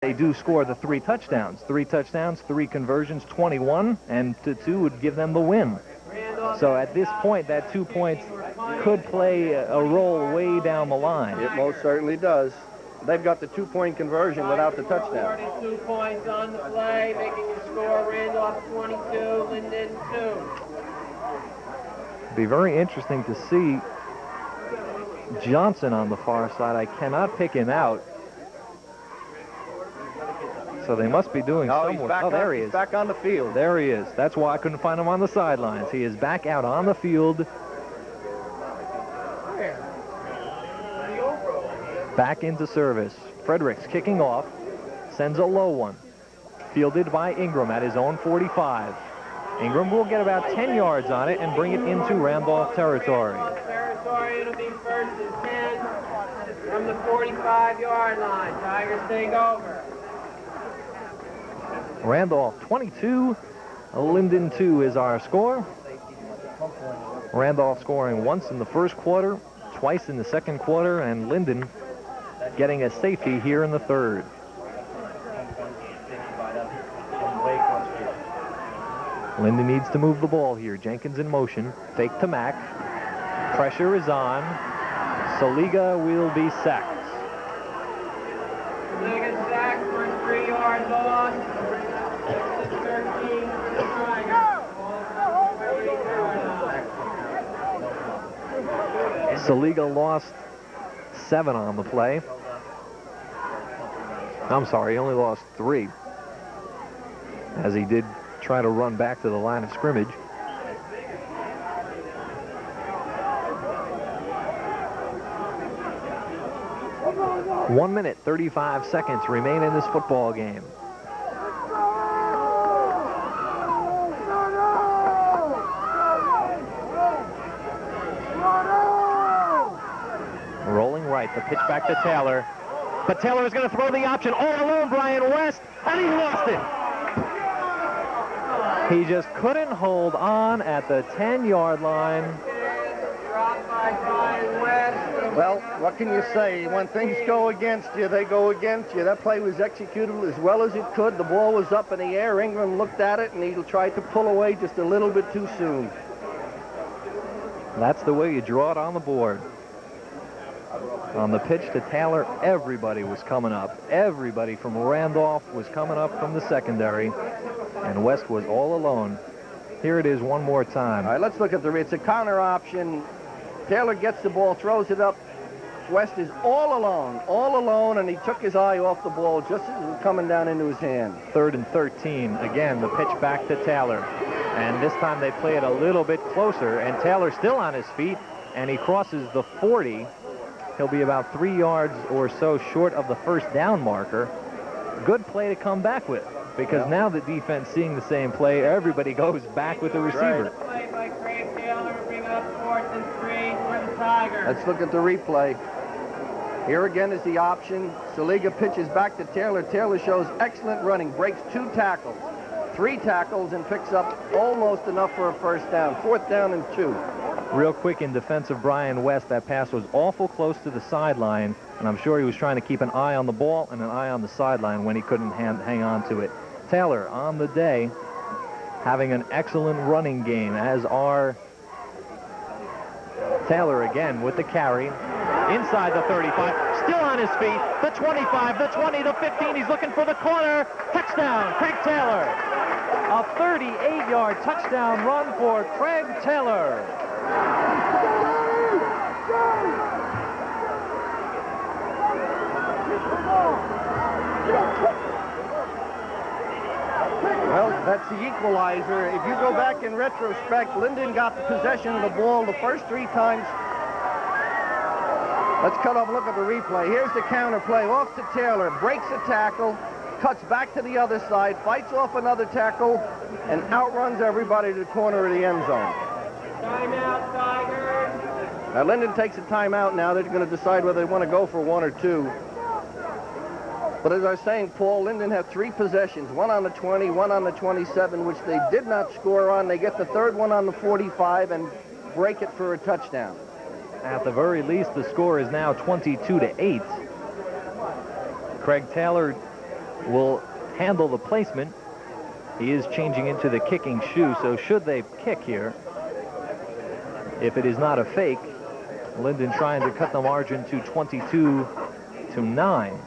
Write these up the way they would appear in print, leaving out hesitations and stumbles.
they do score the 3 touchdowns. 3 touchdowns, 3 conversions, 21, and to 2 would give them the win. So at this point, that 2 points could play a role way down the line. It most certainly does. They've got the 2-point conversion without the touchdown. 42 points on the play, making the score Randolph 22, Linden 2. It'd be very interesting to see Johnson on the far side. I cannot pick him out. So they must be doing somewhere. Oh, there he is. Back on the field. There he is. That's why I couldn't find him on the sidelines. He is back out on the field. Back into service. Fredericks kicking off. Sends a low one. Fielded by Ingram at his own 45. Ingram will get about 10 yards on it and bring it into Randolph territory. It'll be 1st and 10 from the 45-yard line. Tigers take over. Randolph 22, Linden 2 is our score. Randolph scoring once in the first quarter, twice in the second quarter, and Linden getting a safety here in the third. Linden needs to move the ball here. Jenkins in motion. Fake to Mack. Pressure is on. Soliga will be sacked. Soliga sacked for a 3-yard loss. 13 for the Tigers. Soliga lost 7 on the play. I'm sorry, he only lost 3. As he did try to run back to the line of scrimmage. One minute, 35 seconds remain in this football game. Rolling right, the pitch back to Taylor. But Taylor is going to throw the option all alone, Brian West, and he lost it. He just couldn't hold on at the 10-yard line. Well, what can you say? When things go against you, they go against you. That play was executed as well as it could. The ball was up in the air. Ingram looked at it, and he tried to pull away just a little bit too soon. That's the way you draw it on the board. On the pitch to Taylor, everybody was coming up. Everybody from Randolph was coming up from the secondary, and West was all alone. Here it is one more time. All right, let's look at it's a counter option. Taylor gets the ball, throws it up. West is all alone, and he took his eye off the ball just as it was coming down into his hand. 3rd and 13. Again, the pitch back to Taylor. And this time they play it a little bit closer, and Taylor still on his feet, and he crosses the 40. He'll be about 3 yards or so short of the first down marker. Good play to come back with, because now the defense seeing the same play, everybody goes back with the receiver. Play by Craig Taylor, bring up 4th and 3 for the Tigers. Let's look at the replay. Here again is the option. Soliga pitches back to Taylor. Taylor shows excellent running, breaks 2 tackles, 3 tackles, and picks up almost enough for a first down. 4th down and 2. Real quick in defense of Brian West, that pass was awful close to the sideline, and I'm sure he was trying to keep an eye on the ball and an eye on the sideline when he couldn't hang on to it. Taylor on the day having an excellent running game, as are Taylor again with the carry inside the 35, still on his feet, the 25, the 20, the 15, he's looking for the corner. Touchdown, Craig Taylor. A 38-yard touchdown run for Craig Taylor. Well, that's the equalizer. If you go back in retrospect, Linden got the possession of the ball the first 3 times. Let's cut off and look at the replay. Here's the counter play. Off to Taylor. Breaks a tackle. Cuts back to the other side. Fights off another tackle. And outruns everybody to the corner of the end zone. Timeout, Tigers. Now, Linden takes a timeout now. They're going to decide whether they want to go for 1 or 2. But as I was saying, Paul, Linden had 3 possessions, 1 on the 20, 1 on the 27, which they did not score on. They get the 3rd one on the 45 and break it for a touchdown. At the very least, the score is now 22-8. Craig Taylor will handle the placement. He is changing into the kicking shoe, so should they kick here, if it is not a fake, Linden trying to cut the margin to 22-9.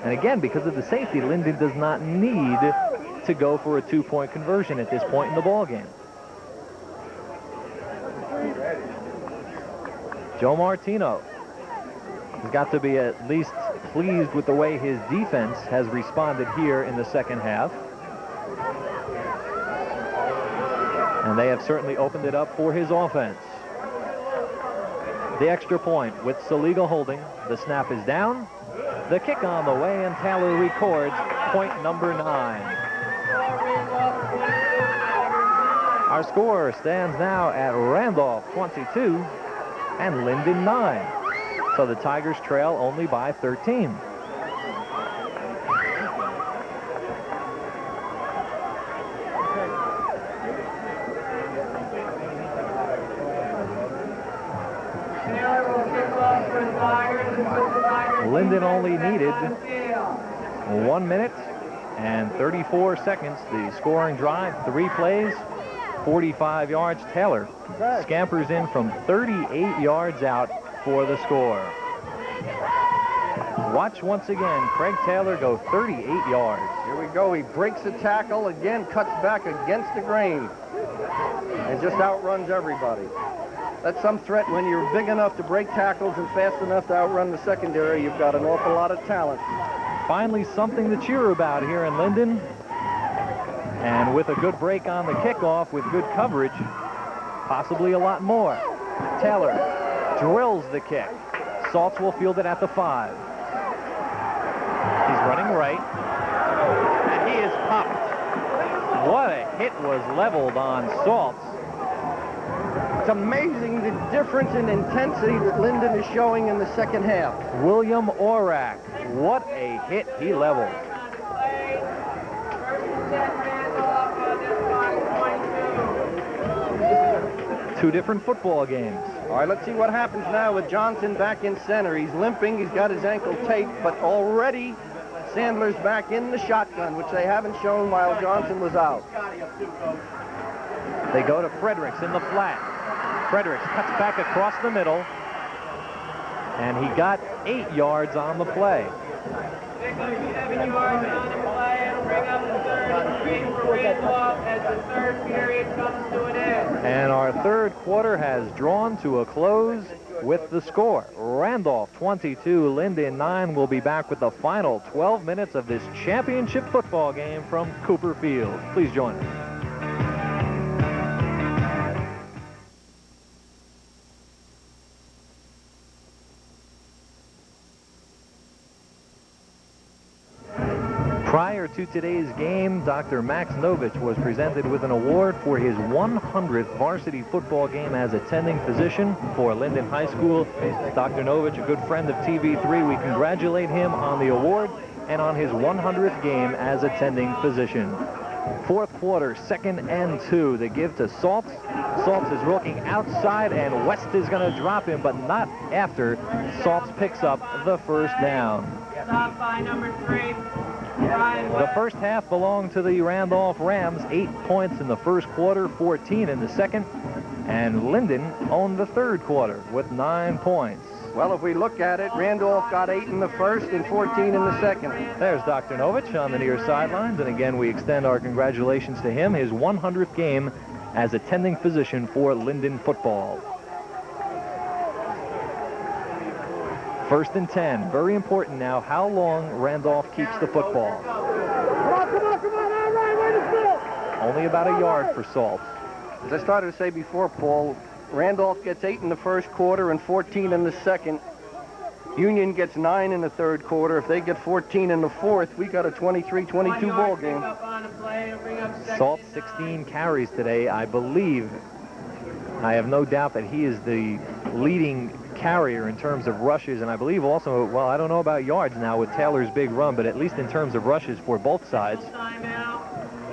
And again, because of the safety, Linden does not need to go for a 2-point conversion at this point in the ball game. Joe Martino has got to be at least pleased with the way his defense has responded here in the second half. And they have certainly opened it up for his offense. The extra point with Saliga holding. The snap is down. The kick on the way, and Taylor records point number 9. Our score stands now at Randolph 22 and Linden 9. So the Tigers trail only by 13. Linden only needed 1 minute and 34 seconds. The scoring drive, 3 plays, 45 yards. Taylor scampers in from 38 yards out for the score. Watch once again Craig Taylor go 38 yards. Here we go. He breaks the tackle again, cuts back against the grain, and just outruns everybody. That's some threat when you're big enough to break tackles and fast enough to outrun the secondary. You've got an awful lot of talent. Finally something to cheer about here in Linden. And with a good break on the kickoff with good coverage, possibly a lot more. Taylor drills the kick. Saltz will field it at the 5. He's running right. And he is popped. What a hit was leveled on Saltz. It's amazing the difference in intensity that Linden is showing in the second half. William Orak, what a hit he leveled. 2 different football games. All right, let's see what happens now with Johnson back in center. He's limping, he's got his ankle taped, but already Sandler's back in the shotgun, which they haven't shown while Johnson was out. They go to Fredericks in the flat. Fredericks cuts back across the middle, and he got 8 yards on the play. 7 yards on the play. It'll bring up the third and 3 for Randolph as the third period comes to an end. And our third quarter has drawn to a close with the score. Randolph 22, Linden 9. Will be back with the final 12 minutes of this championship football game from Cooper Field. Please join us. Prior to today's game, Dr. Max Novich was presented with an award for his 100th varsity football game as attending physician for Linden High School. Dr. Novich, a good friend of TV3, we congratulate him on the award and on his 100th game as attending physician. Fourth quarter, 2nd and 2. They give to Saltz. Saltz is looking outside, and West is going to drop him, but not after Saltz picks up the first down. Stop by number 3. The first half belonged to the Randolph Rams. 8 points in the first quarter, 14 in the second. And Linden owned the third quarter with 9 points. Well, if we look at it, Randolph got 8 in the first and 14 in the second. There's Dr. Novich on the near sidelines. And again, we extend our congratulations to him, his 100th game as attending physician for Linden football. 1st and 10. Very important now how long Randolph keeps the football. Come on, all right, way to sit. Only about a yard for Saltz. As I started to say before, Paul, Randolph gets 8 in the first quarter and 14 in the second. Union gets 9 in the third quarter. If they get 14 in the fourth, we got a 23-22 ball game. Saltz 16 carries today. I believe, I have no doubt that he is the leading carrier in terms of rushes, and I believe also, well, I don't know about yards now with Taylor's big run, but at least in terms of rushes for both sides.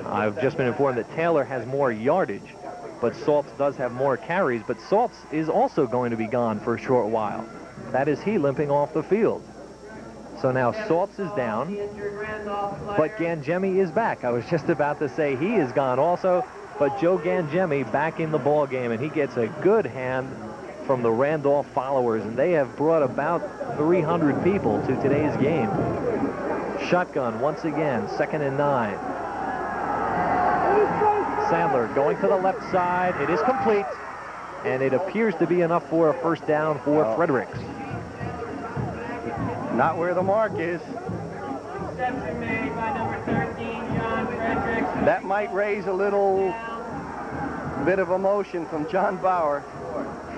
I've just been informed that Taylor has more yardage, but Saltz does have more carries, but Saltz is also going to be gone for a short while. That is he limping off the field. So now Saltz is down, but Gangemi is back. I was just about to say he is gone also, but Joe Gangemi back in the ball game, and he gets a good hand from the Randolph followers, and they have brought about 300 people to today's game. Shotgun once again, 2nd and 9. Sandler going to the left side. It is complete, and it appears to be enough for a first down for Fredericks. Not where the mark is. Reception made by number 13, John Fredericks. That might raise a little bit of emotion from John Bauer.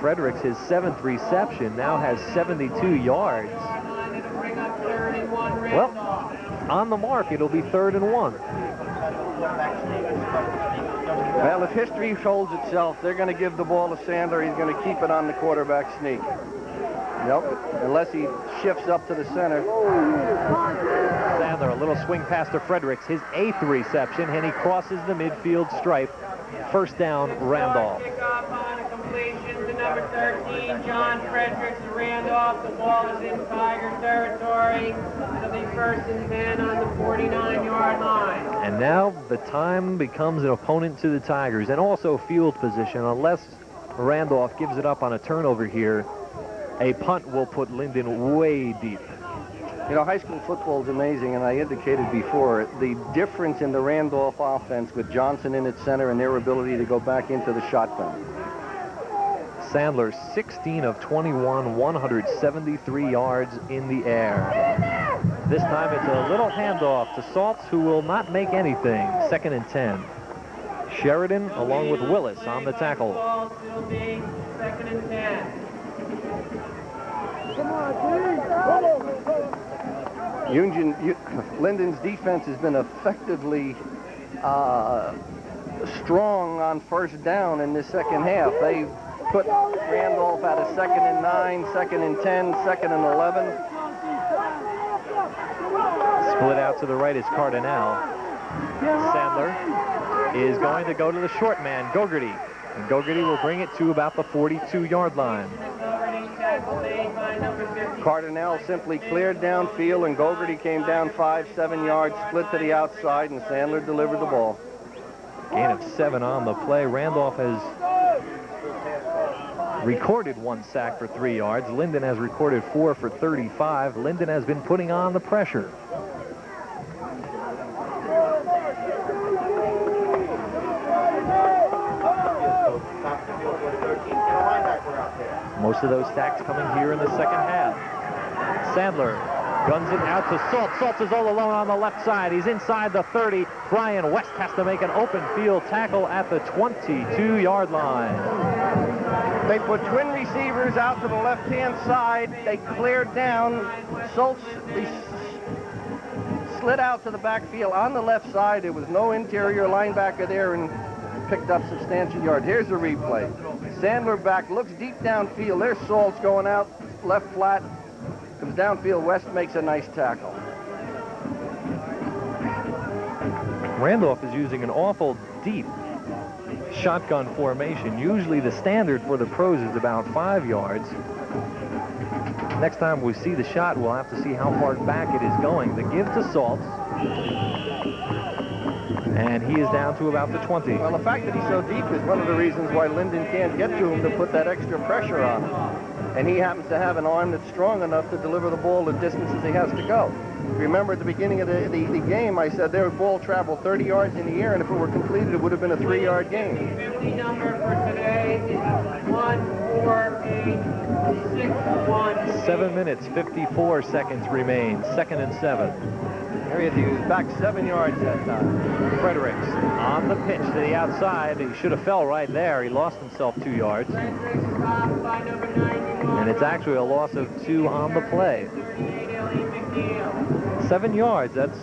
Fredericks, his 7th reception, now has 72 yards. Well, on the mark, it'll be 3rd and 1. Well, if history holds itself, they're going to give the ball to Sandler. He's going to keep it on the quarterback sneak. Nope, unless he shifts up to the center. Sandler, a little swing pass to Fredericks, his 8th reception, and he crosses the midfield stripe. First down, Randolph. Kickoff on a completion to number 13, John Fredericks of Randolph. The ball is in Tiger territory. It'll be 1st and 10 on the 49-yard line. And now the time becomes an opponent to the Tigers, and also field position. Unless Randolph gives it up on a turnover here, a punt will put Linden way deep. You know, high school football is amazing, and I indicated before the difference in the Randolph offense with Johnson in its center and their ability to go back into the shotgun. Sandler, 16 of 21, 173 yards in the air. This time it's a little handoff to Saltz, who will not make anything. 2nd and 10. Sheridan along with Willis on the tackle. Ball still being 2nd and 10. Come on, Linden's defense has been effectively strong on first down in this second half. They put Randolph at a 2nd and 9, 2nd and 10, 2nd and 11. Split out to the right is Cardinal. Sandler is going to go to the short man, Gogarty. And Gogarty will bring it to about the 42-yard line. Cardinal simply cleared downfield, and Gogarty came down 5-7 yards, split to the outside, and Sandler delivered the ball. Gain of 7 on the play. Randolph has recorded 1 sack for 3 yards. Linden has recorded 4 for 35. Linden has been putting on the pressure. Most of those sacks coming here in the second half. Sandler guns it out to Saltz. Saltz is all alone on the left side. He's inside the 30. Brian West has to make an open field tackle at the 22-yard line. They put twin receivers out to the left-hand side. They cleared down. Saltz slid out to the backfield on the left side. There was no interior linebacker there, and picked up substantial yards. Here's the replay. Sandler back, looks deep downfield. There's Saltz going out left flat. Comes downfield. West makes a nice tackle. Randolph is using an awful deep shotgun formation. Usually the standard for the pros is about 5 yards. Next time we see the shot, we'll have to see how far back it is going. The give to Saltz. And he is down to about the 20. Well, the fact that he's so deep is one of the reasons why Linden can't get to him to put that extra pressure on him. And he happens to have an arm that's strong enough to deliver the ball the distances he has to go. Remember at the beginning of the game, I said their ball traveled 30 yards in the air, and if it were completed, it would have been a 3-yard gain. 50 number for today is 1-4-8-6-1. 7 minutes, 54 seconds remain. 2nd and 7. He was back 7 yards that time. Fredericks on the pitch to the outside. He should have fell right there. He lost himself 2 yards. And it's actually a loss of 2 on the play. 7 yards. That's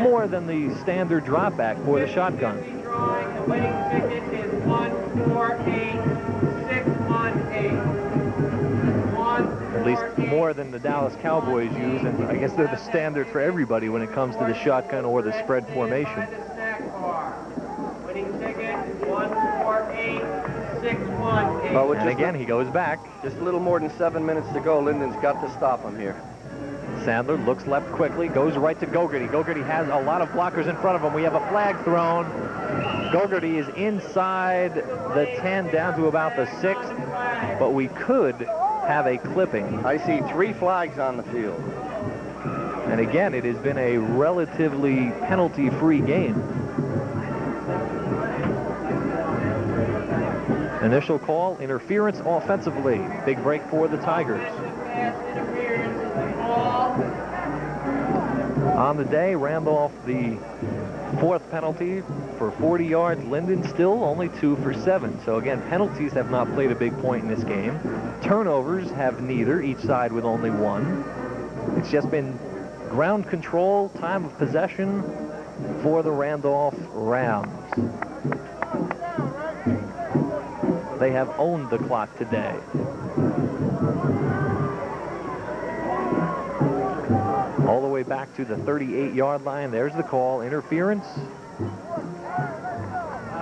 more than the standard drop back for the shotgun. The winning ticket is 1-4-8-6-1-8. At least more than the Dallas Cowboys use, and I guess they're the standard for everybody when it comes to the shotgun or the spread formation. Winning ticket 1-4-8-6-1-8. And again, he goes back. Just a little more than 7 minutes to go. Linden's got to stop him here. Sandler looks left quickly, goes right to Gogarty. Gogarty has a lot of blockers in front of him. We have a flag thrown. Gogarty is inside the 10 down to about the 6th, but we could have a clipping. I see 3 flags on the field. And again, it has been a relatively penalty-free game. Initial call, interference offensively. Big break for the Tigers. On the day, Randolph, the 4th penalty for 40 yards. Linden still only 2 for 7. So again, penalties have not played a big point in this game. Turnovers have neither, each side with only 1. It's just been ground control, time of possession for the Randolph Rams. They have owned the clock today. All the way back to the 38-yard line. There's the call. Interference.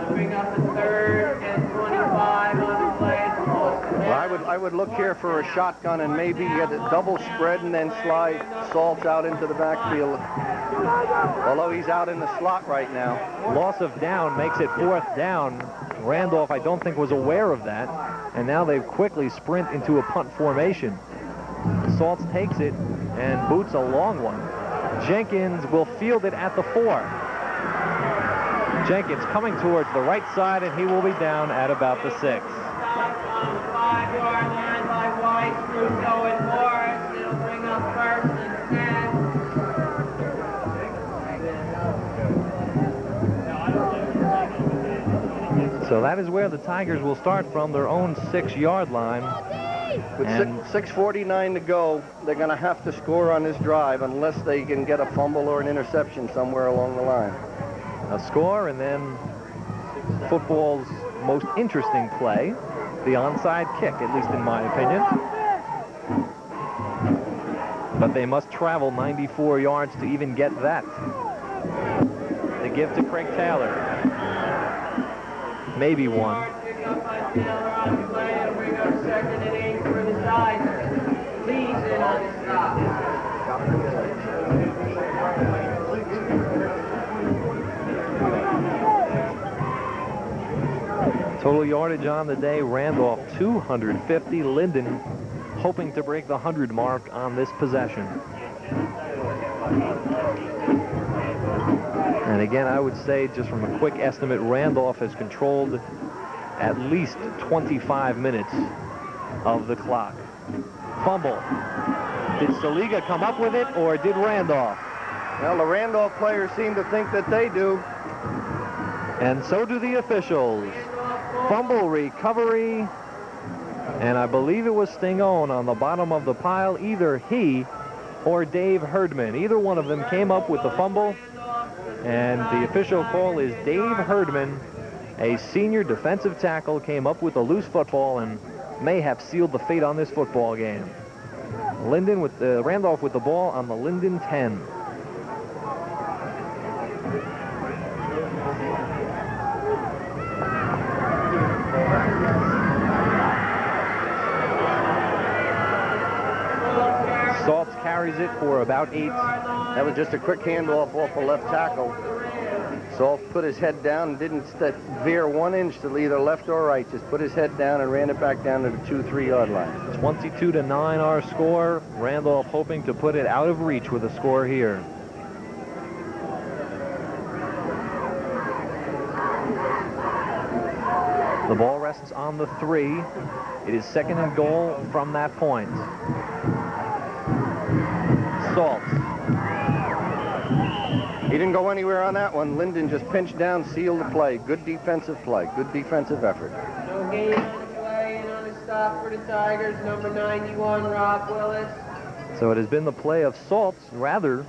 Bring up the 3rd and 25 on the play. Well, I would look here for a shotgun and maybe get a double spread and then slide Saltz out into the backfield. Although he's out in the slot right now. Loss of down makes it 4th down. Randolph, I don't think, was aware of that. And now they quickly sprint into a punt formation. Saltz takes it and boots a long one. Jenkins will field it at the 4. Jenkins coming towards the right side, and he will be down at about the 6. On the 5-yard line by White, Russo and Morris. It'll bring up 1st and 10. So that is where the Tigers will start from, their own 6-yard line. With 6:49 to go, they're going to have to score on this drive unless they can get a fumble or an interception somewhere along the line. A score, and then football's most interesting play, the onside kick, at least in my opinion. But they must travel 94 yards to even get that. The give to Craig Taylor. Maybe 1. Pick up by Taylor on the play. It'll bring up 2nd and 8 for the Tigers. Lee's in on the stop. Total yardage on the day, Randolph 250. Linden hoping to break the 100 mark on this possession. And again, I would say, just from a quick estimate, Randolph has controlled at least 25 minutes of the clock. Fumble. Did Saliga come up with it, or did Randolph? Well, the Randolph players seem to think that they do. And so do the officials. Fumble recovery, and I believe it was Stingone on the bottom of the pile. Either he or Dave Herdman. Either one of them came up with the fumble, and the official call is Dave Herdman, a senior defensive tackle, came up with a loose football and may have sealed the fate on this football game. Linden with Randolph with the ball on the Linden 10. Saltz carries it for about 8. That was just a quick handoff off the left tackle. Saltz put his head down and didn't veer 1 inch to either left or right. Just put his head down and ran it back down to the 2-3 yard line. 22-9 our score. Randolph hoping to put it out of reach with a score here. The ball rests on the 3. It is 2nd and goal from that point. Saltz. He didn't go anywhere on that one. Linden just pinched down, sealed the play. Good defensive play. Good defensive effort. No gain on the play and on the stop for the Tigers. Number 91, Rob Willis. So it has been the play of Saltz rather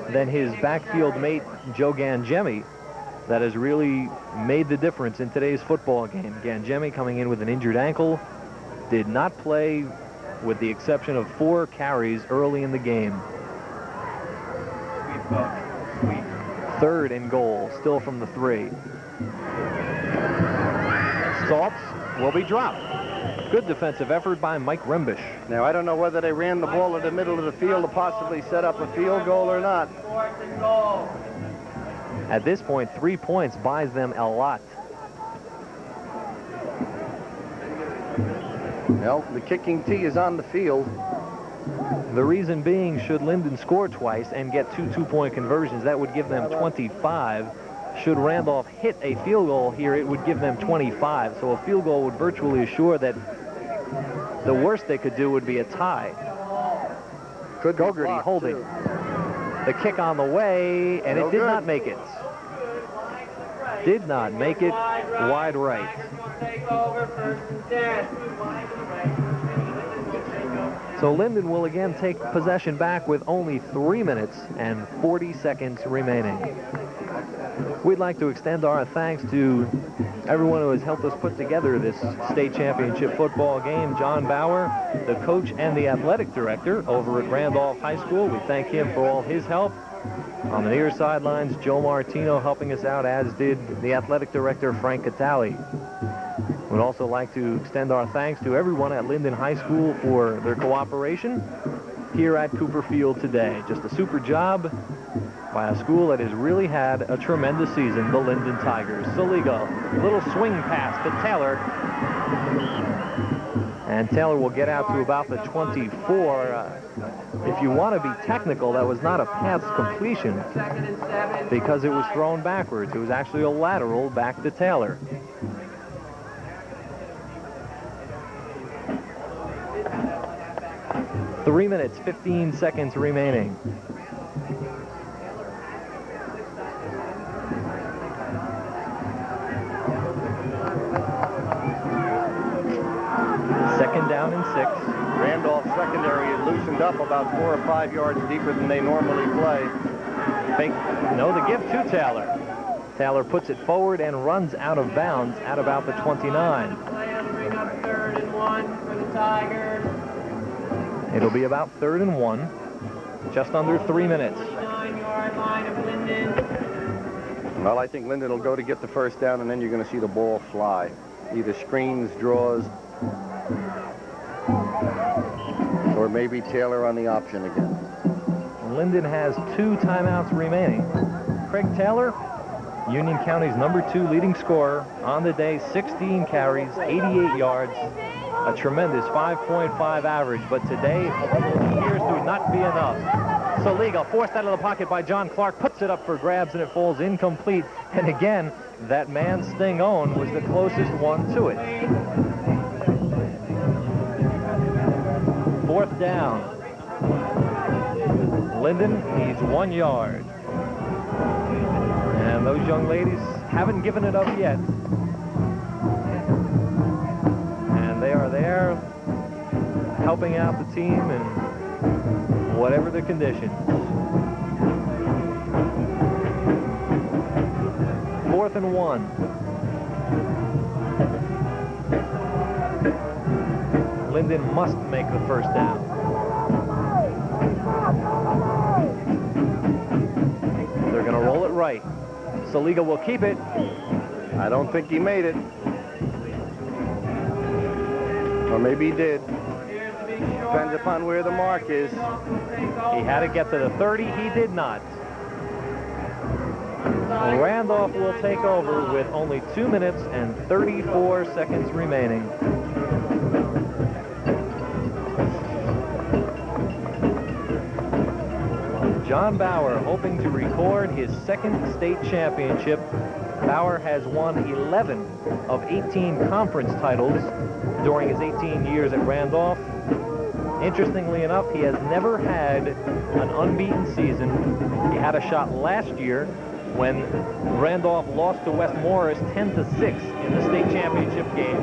than his backfield mate, Joe Gangemi, that has really made the difference in today's football game. Gangemi coming in with an injured ankle, did not play with the exception of 4 carries early in the game. 3rd and goal, still from the 3. Saltz will be dropped. Good defensive effort by Mike Rembish. Now, I don't know whether they ran the ball in the middle of the field to possibly set up a field goal or not. At this point, 3 points buys them a lot. Well, the kicking tee is on the field. The reason being, should Linden score twice and get 2 two-point conversions, that would give them 25. Should Randolph hit a field goal here, it would give them 25. So a field goal would virtually assure that the worst they could do would be a tie. Good Gogarty holding. too. The kick on the way, and it did not make it. Did not make it wide right. So Linden will again take possession back with only 3 minutes and 40 seconds remaining. We'd like to extend our thanks to everyone who has helped us put together this state championship football game. John Bauer, the coach and the athletic director over at Randolph High School. We thank him for all his help. On the near sidelines, Joe Martino helping us out, as did the athletic director, Frank Catali. We'd also like to extend our thanks to everyone at Linden High School for their cooperation here at Cooper Field today. Just a super job by a school that has really had a tremendous season, the Linden Tigers. Saliga, little swing pass to Taylor. And Taylor will get out to about the 24. If you want to be technical, that was not a pass completion because it was thrown backwards. It was actually a lateral back to Taylor. Three minutes, 15 seconds remaining. Second down and 6. Randolph secondary had loosened up about 4 or 5 yards deeper than they normally play. No, the give to Taylor. Taylor puts it forward and runs out of bounds at about the 29. Bring up 3rd and 1 for the Tigers. It'll be about 3rd and 1. Just under 3 minutes. 9-yard line of Linden. Well, I think Linden will go to get the first down, and then you're going to see the ball fly. Either screens, draws, or maybe Taylor on the option again. Linden has 2 timeouts remaining. Craig Taylor, Union County's #2 leading scorer on the day, 16 carries, 88 yards, a tremendous 5.5 average, but today appears to not be enough. Saliga forced out of the pocket by John Clark, puts it up for grabs, and it falls incomplete. And again, that man Sting Owen was the closest one to it. 4th down. Linden needs 1 yard. And those young ladies haven't given it up yet. And they are there helping out the team in whatever the conditions. 4th and 1. Linden must make the first down. They're going to roll it right. Saliga will keep it. I don't think he made it. Or maybe he did. Depends upon where the mark is. He had to get to the 30. He did not. Randolph will take over with only 2 minutes and 34 seconds remaining. John Bauer hoping to record his 2nd state championship. Bauer has won 11 of 18 conference titles during his 18 years at Randolph. Interestingly enough, he has never had an unbeaten season. He had a shot last year when Randolph lost to West Morris 10-6 in the state championship game.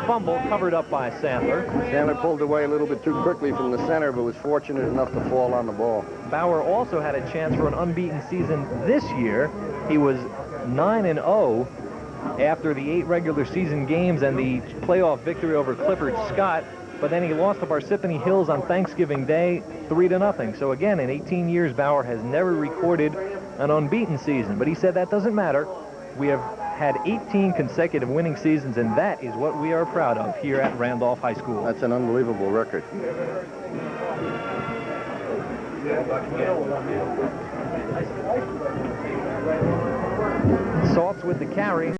Fumble covered up by Sandler. Sandler pulled away a little bit too quickly from the center, but was fortunate enough to fall on the ball. Bauer also had a chance for an unbeaten season this year. He was 9-0 after the 8 regular season games and the playoff victory over Clifford Scott, but then he lost to Parsippany Hills on Thanksgiving Day 3-0. So again, in 18 years, Bauer has never recorded an unbeaten season, but he said that doesn't matter. We have had 18 consecutive winning seasons, and that is what we are proud of here at Randolph High School. That's an unbelievable record. Salts with the carry.